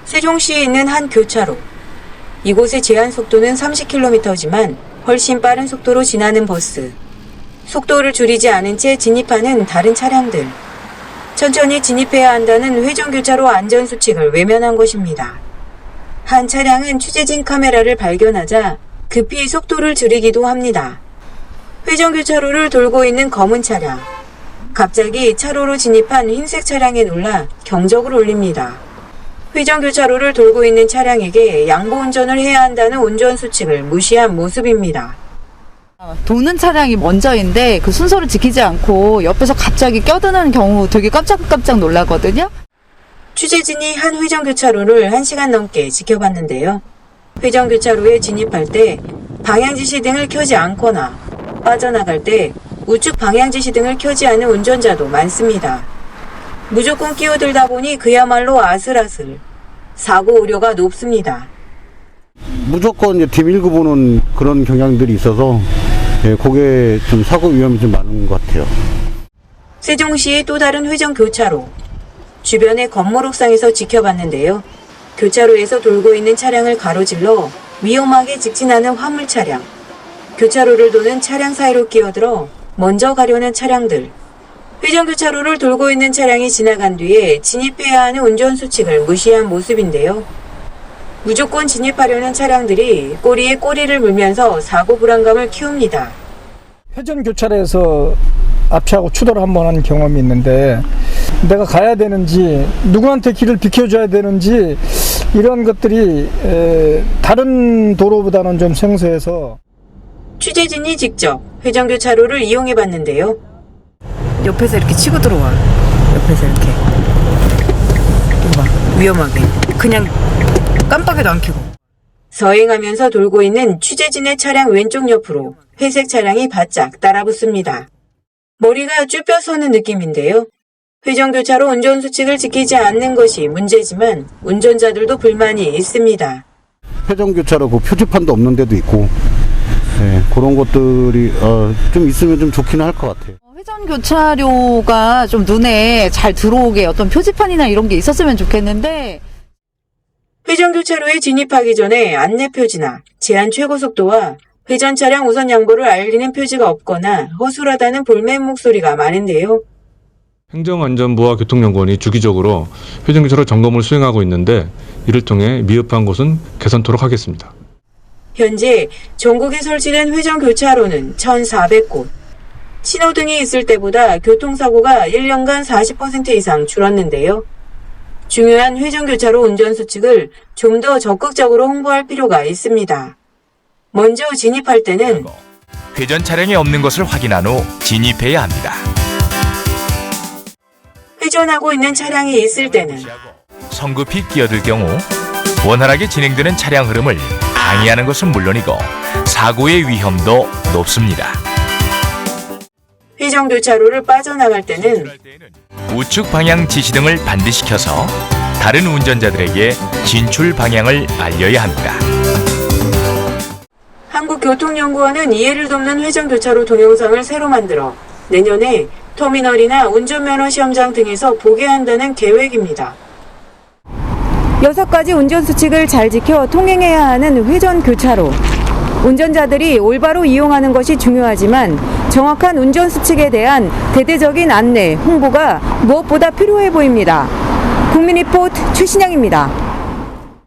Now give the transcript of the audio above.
세종시에 있는 한 교차로. 이곳의 제한 속도는 30km지만 훨씬 빠른 속도로 지나는 버스. 속도를 줄이지 않은 채 진입하는 다른 차량들. 천천히 진입해야 한다는 회전교차로 안전수칙을 외면한 것입니다. 한 차량은 취재진 카메라를 발견하자 급히 속도를 줄이기도 합니다. 회전교차로를 돌고 있는 검은 차량. 갑자기 차로로 진입한 흰색 차량에 놀라 경적을 울립니다. 회전교차로를 돌고 있는 차량에게 양보운전을 해야 한다는 운전수칙을 무시한 모습입니다. 도는 차량이 먼저인데 그 순서를 지키지 않고 옆에서 갑자기 껴드는 경우 되게 깜짝 놀라거든요. 취재진이 한 회전교차로를 1시간 넘게 지켜봤는데요. 회전교차로에 진입할 때 방향지시등을 켜지 않거나 빠져나갈 때 우측 방향지시등을 켜지 않은 운전자도 많습니다. 무조건 끼어들다 보니 그야말로 아슬아슬. 사고 우려가 높습니다. 무조건 이제 뒤밀고 보는 그런 경향들이 있어서 그게 좀 사고 위험이 좀 많은 것 같아요. 세종시의 또 다른 회전교차로. 주변의 건물 옥상에서 지켜봤는데요. 교차로에서 돌고 있는 차량을 가로질러 위험하게 직진하는 화물 차량. 교차로를 도는 차량 사이로 끼어들어 먼저 가려는 차량들. 회전교차로를 돌고 있는 차량이 지나간 뒤에 진입해야 하는 운전수칙을 무시한 모습인데요. 무조건 진입하려는 차량들이 꼬리에 꼬리를 물면서 사고 불안감을 키웁니다. 회전교차로에서 앞차하고 추돌을 한번 한 경험이 있는데 내가 가야 되는지 누구한테 길을 비켜줘야 되는지 이런 것들이 다른 도로보다는 좀 생소해서 취재진이 직접 회전교차로를 이용해봤는데요. 옆에서 이렇게 치고 들어와. 옆에서 이렇게. 이거 봐. 위험하게. 그냥 깜빡이도 안 켜고. 서행하면서 돌고 있는 취재진의 차량 왼쪽 옆으로 회색 차량이 바짝 따라붙습니다. 머리가 쭈뼛 서는 느낌인데요. 회전교차로 운전수칙을 지키지 않는 것이 문제지만 운전자들도 불만이 있습니다. 회전교차로 그 표지판도 없는 데도 있고 그런 것들이 좀 있으면 좀 좋기는 할 것 같아요. 회전교차로가 좀 눈에 잘 들어오게 어떤 표지판이나 이런 게 있었으면 좋겠는데 회전교차로에 진입하기 전에 안내표지나 제한 최고속도와 회전 차량 우선 양보를 알리는 표지가 없거나 허술하다는 볼멘 목소리가 많은데요. 행정안전부와 교통연구원이 주기적으로 회전교차로 점검을 수행하고 있는데 이를 통해 미흡한 곳은 개선토록 하겠습니다. 현재 전국에 설치된 회전교차로는 1,400곳. 신호등이 있을 때보다 교통사고가 1년간 40% 이상 줄었는데요. 중요한 회전교차로 운전수칙을 좀 더 적극적으로 홍보할 필요가 있습니다. 먼저 진입할 때는 회전 차량이 없는 것을 확인한 후 진입해야 합니다. 회전하고 있는 차량이 있을 때는 성급히 끼어들 경우 원활하게 진행되는 차량 흐름을 방해하는 것은 물론이고 사고의 위험도 높습니다. 회전교차로를 빠져나갈 때는 우측 방향 지시등을 반드시 켜서 다른 운전자들에게 진출 방향을 알려야 합니다. 한국교통연구원은 이해를 돕는 회전교차로 동영상을 새로 만들어 내년에 터미널이나 운전면허 시험장 등에서 보게 한다는 계획입니다. 6가지 운전수칙을 잘 지켜 통행해야 하는 회전교차로. 운전자들이 올바로 이용하는 것이 중요하지만 정확한 운전수칙에 대한 대대적인 안내, 홍보가 무엇보다 필요해 보입니다. 국민리포트 최신영입니다.